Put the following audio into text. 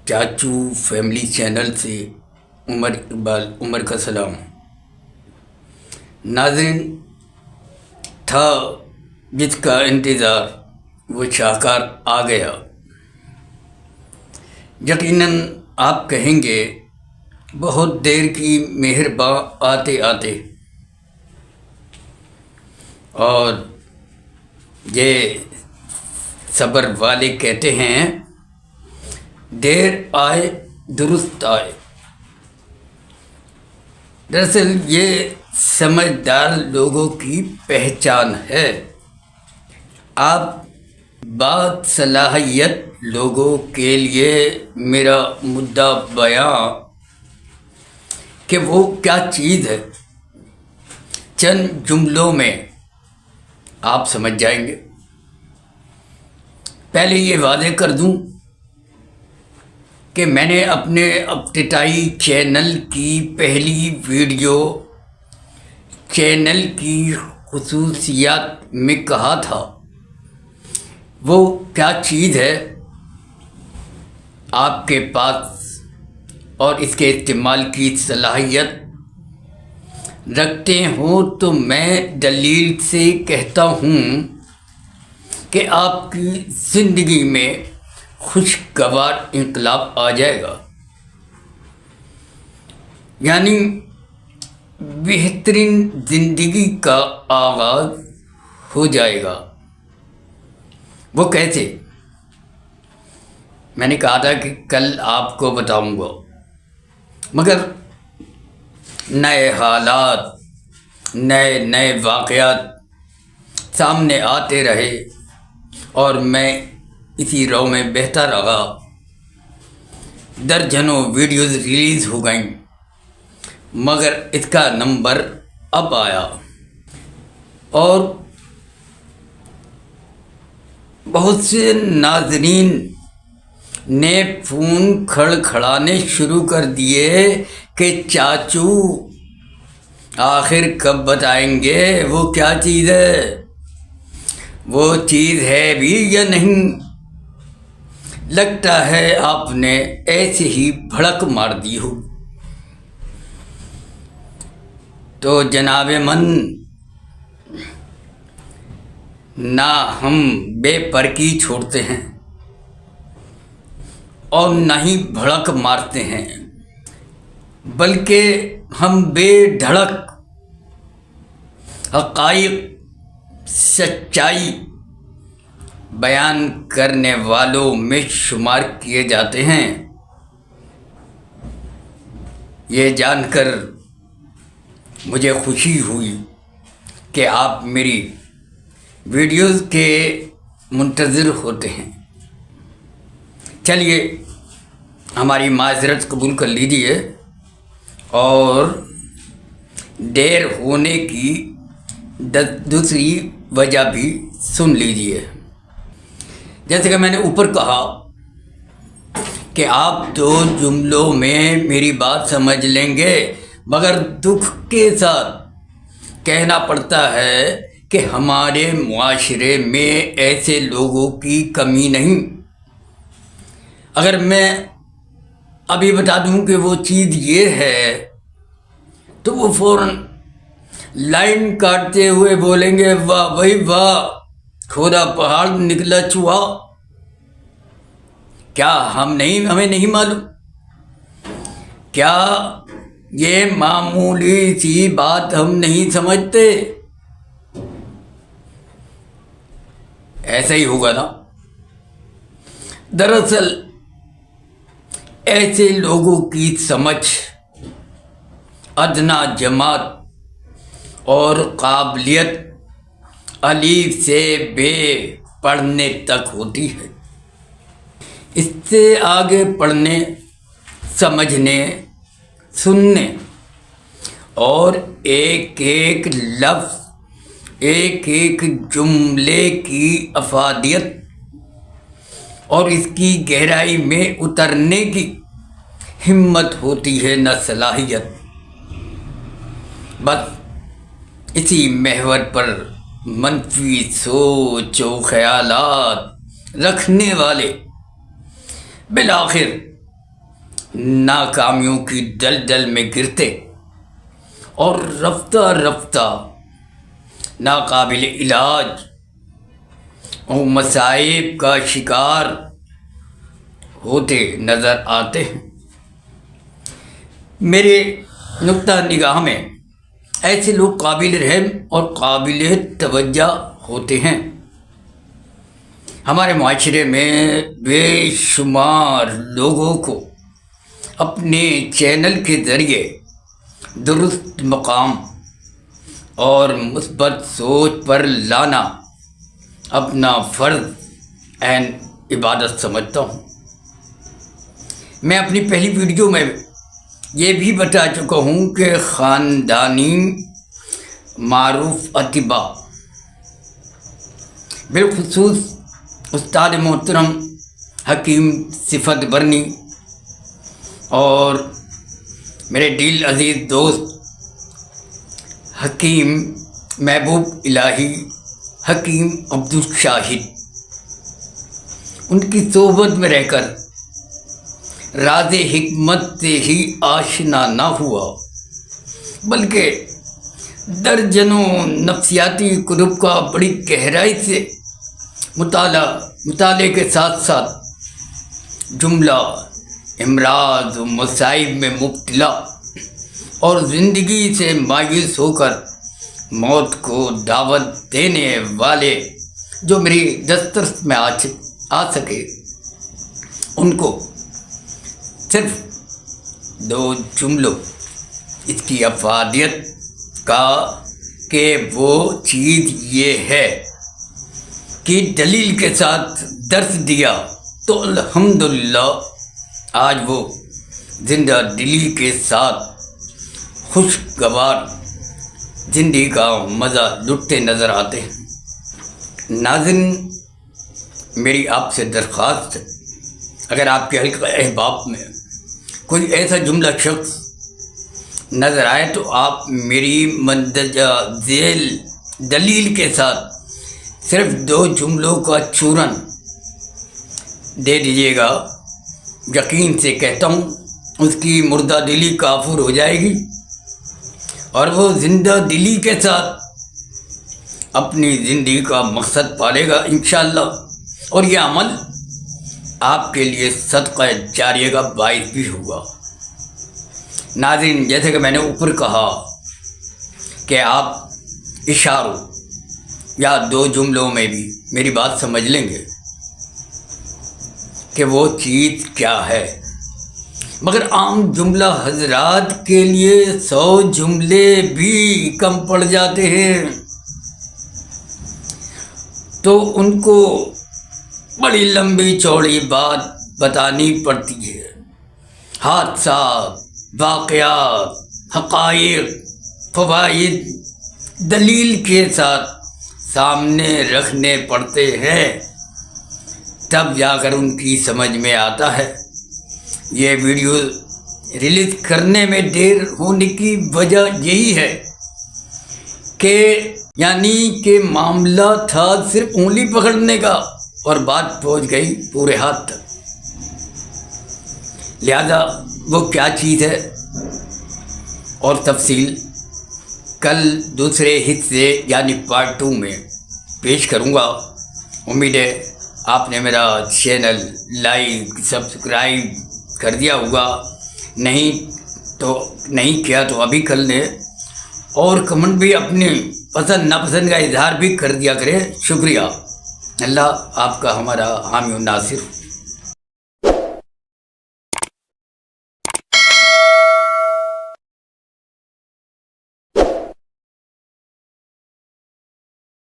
چاچو family channel سے عمر اقبال عمر کا سلام۔ ناظرین، تھا جس کا انتظار وہ شاہکار آ گیا۔ یقیناً آپ کہیں گے بہت دیر کی مہرباں آتے آتے، اور یہ صبر والے کہتے ہیں دیر آئے درست آئے۔ دراصل یہ سمجھدار لوگوں کی پہچان ہے۔ آپ بات صلاحیت لوگوں کے لیے میرا مدعا بیاں کہ وہ کیا چیز ہے چند جملوں میں آپ سمجھ جائیں گے۔ پہلے یہ واضح کر دوں کہ میں نے اپنے ابتدائی چینل کی پہلی ویڈیو چینل کی خصوصیات میں کہا تھا وہ کیا چیز ہے آپ کے پاس اور اس کے استعمال کی صلاحیت رکھتے ہوں تو میں دلیل سے کہتا ہوں کہ آپ کی زندگی میں خوشگوار انقلاب آ جائے گا، یعنی بہترین زندگی کا آغاز ہو جائے گا۔ وہ کیسے؟ میں نے کہا تھا کہ کل آپ کو بتاؤں گا، مگر نئے حالات نئے واقعات سامنے آتے رہے اور میں اسی رو میں بہتا رہا۔ درجنوں ویڈیوز ریلیز ہو گئیں، مگر اس کا نمبر اب آیا اور بہت سے ناظرین نے فون کھڑکھڑانے شروع کر دیے کہ چاچو آخر کب بتائیں گے وہ کیا چیز ہے، وہ چیز ہے بھی یا نہیں۔ لگتا ہے آپ نے ایسے ہی بھڑک مار دی ہو۔ تو جناب من، نہ ہم بے پرکی چھوڑتے ہیں اور نہ ہی بھڑک مارتے ہیں، بلکہ ہم بے دھڑک حقائق سچائی بیان کرنے والوں میں شمار کیے جاتے ہیں۔ یہ جان کر مجھے خوشی ہوئی کہ آپ میری ویڈیوز کے منتظر ہوتے ہیں۔ چلیے ہماری معذرت قبول کر لیجیے اور دیر ہونے کی دوسری وجہ بھی سن لیجیے۔ جیسے کہ میں نے اوپر کہا کہ آپ دو جملوں میں میری بات سمجھ لیں گے، مگر دکھ کے ساتھ کہنا پڑتا ہے کہ ہمارے معاشرے میں ایسے لوگوں کی کمی نہیں۔ اگر میں ابھی بتا دوں کہ وہ چیز یہ ہے تو وہ فوراً لائن کاٹتے ہوئے بولیں گے واہ بھائی واہ، کھودا پہاڑ نکلا چوہا۔ کیا ہمیں نہیں معلوم؟ کیا یہ معمولی سی بات ہم نہیں سمجھتے؟ ایسا ہی ہوگا نا۔ دراصل ایسے لوگوں کی سمجھ ادنا جماعت اور قابلیت الف سے بے پڑھنے تک ہوتی ہے۔ اس سے آگے پڑھنے، سمجھنے، سننے اور ایک ایک لفظ، ایک ایک جملے کی افادیت اور اس کی گہرائی میں اترنے کی ہمت ہوتی ہے، نہ صلاحیت۔ بس اسی محور پر منفی سوچ و خیالات رکھنے والے بالآخر ناکامیوں کی دلدل میں گرتے اور رفتہ رفتہ ناقابل علاج اور مصائب کا شکار ہوتے نظر آتے ہیں۔ میرے نقطہ نگاہ میں ایسے لوگ قابل رحم اور قابل توجہ ہوتے ہیں۔ ہمارے معاشرے میں بے شمار لوگوں کو اپنے چینل کے ذریعے درست مقام اور مثبت سوچ پر لانا اپنا فرض عین عبادت سمجھتا ہوں۔ میں اپنی پہلی ویڈیو میں یہ بھی بتا چکا ہوں کہ خاندانی معروف اطباء بالخصوص استاد محترم حکیم صفت برنی اور میرے دل عزیز دوست حکیم محبوب الہی حکیم عبدالشاہد، ان کی صحبت میں رہ کر راز حکمت سے ہی آشنا نہ ہوا بلکہ درجنوں نفسیاتی کتب کا بڑی گہرائی سے مطالعے کے ساتھ ساتھ جملہ امراض و مصائب میں مبتلا اور زندگی سے مایوس ہو کر موت کو دعوت دینے والے جو میری دسترس میں آ سکے، ان کو صرف 2 جملوں اس کی افادیت کا کہ وہ چیز یہ ہے کہ دلیل کے ساتھ درس دیا تو الحمدللہ آج وہ زندہ دلی کے ساتھ خوشگوار زندگی کا مزہ لٹتے نظر آتے ہیں۔ ناظرین، میری آپ سے درخواست ہے، اگر آپ کے حلقہ احباب میں کوئی ایسا جملہ شخص نظر آئے تو آپ میری مندرجہ ذیل دلیل کے ساتھ صرف 2 جملوں کا چورن دے دیجیے گا۔ یقین سے کہتا ہوں اس کی مردہ دلی کافور ہو جائے گی اور وہ زندہ دلی کے ساتھ اپنی زندگی کا مقصد پالے گا انشاءاللہ، اور یہ عمل آپ کے لیے صدقہ جاریہ کا باعث بھی ہوگا۔ ناظرین، جیسے کہ میں نے اوپر کہا کہ آپ اشاروں یا 2 جملوں میں بھی میری بات سمجھ لیں گے کہ وہ چیز کیا ہے، مگر عام جملہ حضرات کے لیے 100 جملے بھی کم پڑ جاتے ہیں، تو ان کو بڑی لمبی چوڑی بات بتانی پڑتی ہے، حادثات، واقعات، حقائق، فوائد دلیل کے ساتھ سامنے رکھنے پڑتے ہیں، تب جا کر ان کی سمجھ میں آتا ہے۔ یہ ویڈیو ریلیز کرنے میں دیر ہونے کی وجہ یہی ہے کہ معاملہ تھا صرف انگلی پکڑنے کا اور بات پہنچ گئی پورے ہاتھ تک، لہذا وہ کیا چیز ہے اور تفصیل کل دوسرے حصے یعنی پارٹ 2 میں پیش کروں گا۔ امید ہے آپ نے میرا چینل لائک سبسکرائب کر دیا ہوگا، نہیں کیا تو ابھی کر لیں، اور کمنٹ بھی اپنی پسند ناپسند کا اظہار بھی کر دیا کرے۔ شکریہ۔ اللہ آپ کا ہمارا حامی و ناصر۔